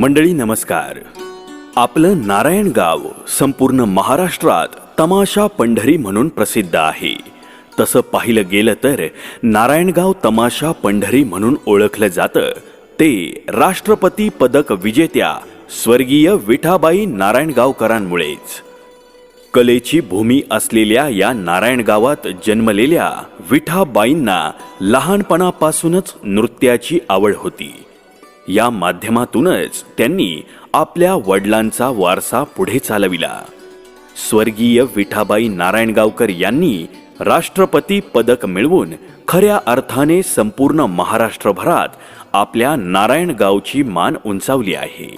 मंडळी नमस्कार. आपलं नारायणगाव संपूर्ण महाराष्ट्रात तमाशा पंढरी म्हणून प्रसिद्ध आहे. तसं पाहिलं गेलं तर नारायणगाव तमाशा पंढरी म्हणून ओळखलं जातं ते राष्ट्रपती पदक विजेत्या स्वर्गीय विठाबाई नारायणगावकरांमुळेच. कलेची भूमी असलेल्या या नारायणगावात जन्मलेल्या विठाबाईंना लहानपणापासूनच नृत्याची आवड होती. या माध्यमातूनच त्यांनी आपल्या वडिलांचा वारसा पुढे चालविला. स्वर्गीय विठाबाई नारायणगावकर यांनी राष्ट्रपती पदक मिळवून खऱ्या अर्थाने संपूर्ण महाराष्ट्रभरात आपल्या नारायणगावची मान उंचावली आहे.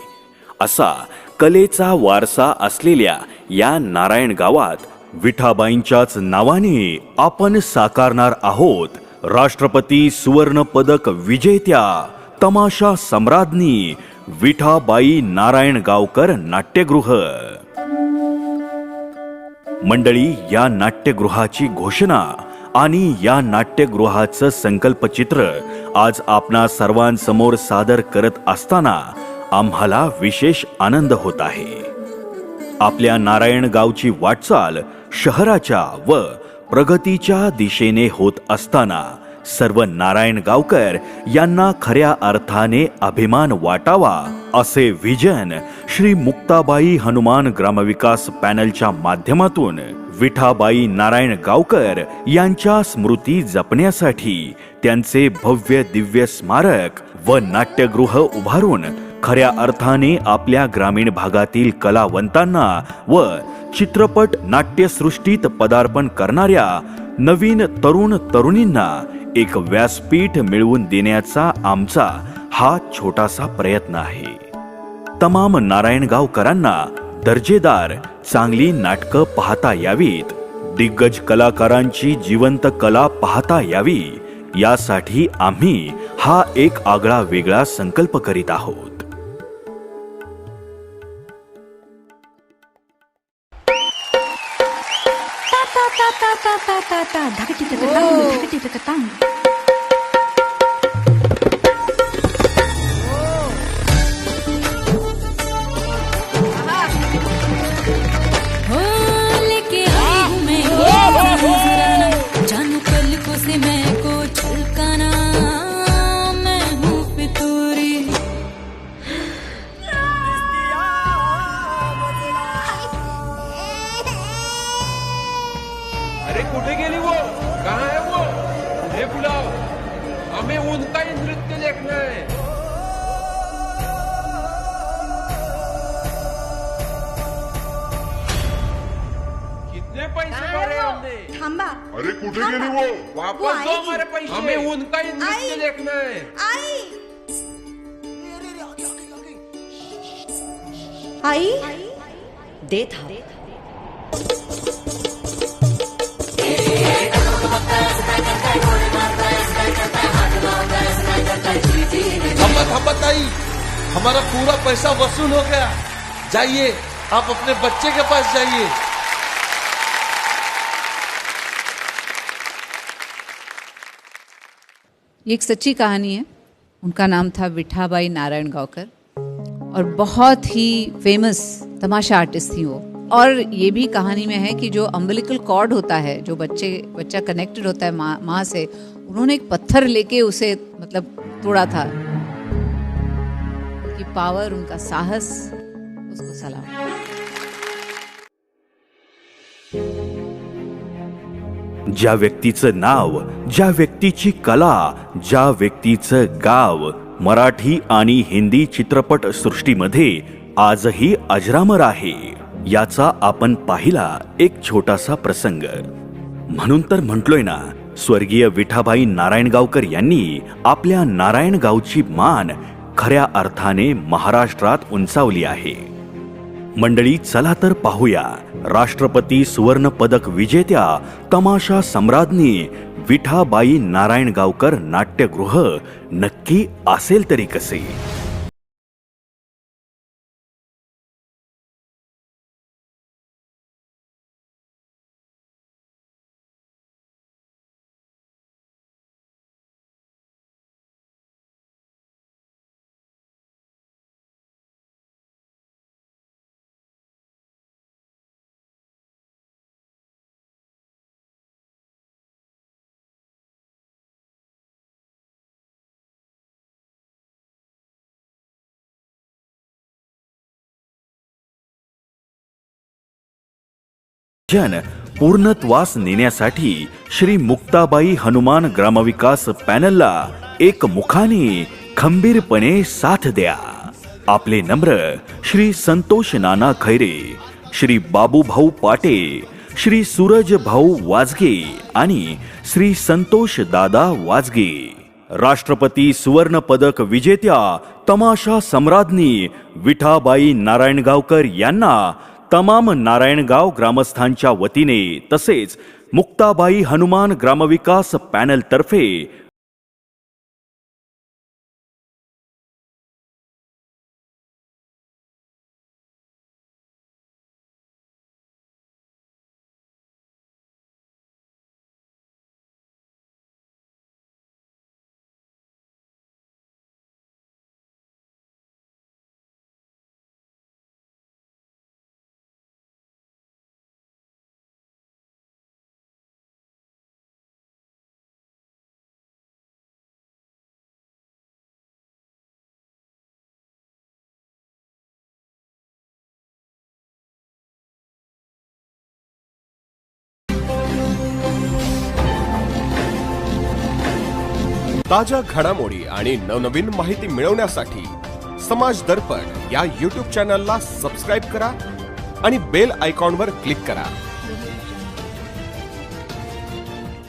असा कलेचा वारसा असलेल्या या नारायणगावात विठाबाईंच्याच नावाने आपण साकारणार आहोत राष्ट्रपती सुवर्ण पदक विजेत्या तमाशा सम्राज्ञी विठाबाई नारायणगावकर नाट्यगृह. मंडळी, या नाट्यगृहाची घोषणा आणि या नाट्यगृहाचं संकल्पचित्र आज आपणा सर्वांसमोर सादर करत असताना आम्हाला विशेष आनंद होत आहे. आपल्या नारायणगावची वाटचाल शहराच्या व प्रगतीच्या दिशेने होत असताना सर्व नारायणगावकर यांना खऱ्या अर्थाने अभिमान वाटावा असे विजन श्री मुक्ताबाई हनुमान ग्रामविकास पॅनलच्या माध्यमातून विठाबाई नारायणगावकर यांच्या स्मृती जपण्यासाठी त्यांचे भव्य दिव्य स्मारक व नाट्यगृह उभारून खऱ्या अर्थाने आपल्या ग्रामीण भागातील कलावंतांना व चित्रपट नाट्यसृष्टीत पदार्पण करणाऱ्या नवीन तरुण तरुणींना एक व्यासपीठ मिळवून देण्याचा आमचा हा छोटासा प्रयत्न आहे. तमाम नारायणगावकरांना दर्जेदार चांगली नाटकं पाहता यावीत, दिग्गज कलाकारांची जिवंत कला पाहता यावी, यासाठी आम्ही हा एक आगळा वेगळा संकल्प करीत आहोत. अरे कुठे गेली वो? कहाँ है वो? मुझे बुलाओ, हमें उनका ही नृत्य देखना है. कितने पैसे भरे हमने? थांबा. अरे कुठे गेली वो? वापस दो हमारे पैसे. हमें उनका ही नृत्य देखना है. आई दे था. थांबा ताई, हमारा पूरा पैसा वसूल हो गया. जाइए, आप अपने बच्चे के पास जाइए. ये एक सच्ची कहानी है. उनका नाम था विठाबाई नारायणगावकर और बहुत ही फेमस तमाशा आर्टिस्ट थी वो. और ये भी कहानी में है कि जो अम्बिलिकल कॉर्ड होता है, जो बच्चा कनेक्टेड होता है माँ से, उन्होंने एक पत्थर लेके उसे मतलब तोड़ा था. उनकी पावर, उनका साहस, उसको सलाम. ज्या व्यक्तीचं नाव, ज्या व्यक्तीची कला, ज्या व्यक्तीचं गाव मराठी आणि हिंदी चित्रपट सृष्टीमध्ये आजही अजरामर आहे, याचा आपण पाहिला एक छोटासा प्रसंग. म्हणून तर म्हटलोय ना, स्वर्गीय विठाबाई नारायणगावकर यांनी आपल्या नारायणगावची मान खऱ्या अर्थाने महाराष्ट्रात उंचावली आहे. मंडळी, चला तर पाहूया राष्ट्रपती सुवर्ण पदक विजेत्या तमाशा सम्राज्ञी विठाबाई नारायणगावकर नाट्यगृह नक्की असेल तरी कसे. जन पूर्णत्वास नेण्यासाठी श्री मुक्ताबाई हनुमान ग्रामविकास पॅनलला एक मुखाने खंबीरपणे साथ द्या. आपले नम्र श्री संतोष नाना खैरे, श्री बाबूभाऊ पाटे, श्री सूरज भाऊ वाजगे आणि श्री संतोष दादा वाजगे. राष्ट्रपती सुवर्ण पदक विजेत्या तमाशा सम्राज्ञी विठाबाई नारायणगावकर यांना तमाम नारायणगाव ग्रामस्थांच्या वतीने तसेच मुक्ताबाई हनुमान ग्रामविकास पॅनल तर्फे ताज्या घडामोडी आणि नवनवीन माहिती मिळवण्यासाठी समाज दर्पण या YouTube चॅनलला सबस्क्राईब करा आणि बेल आयकॉनवर क्लिक करा.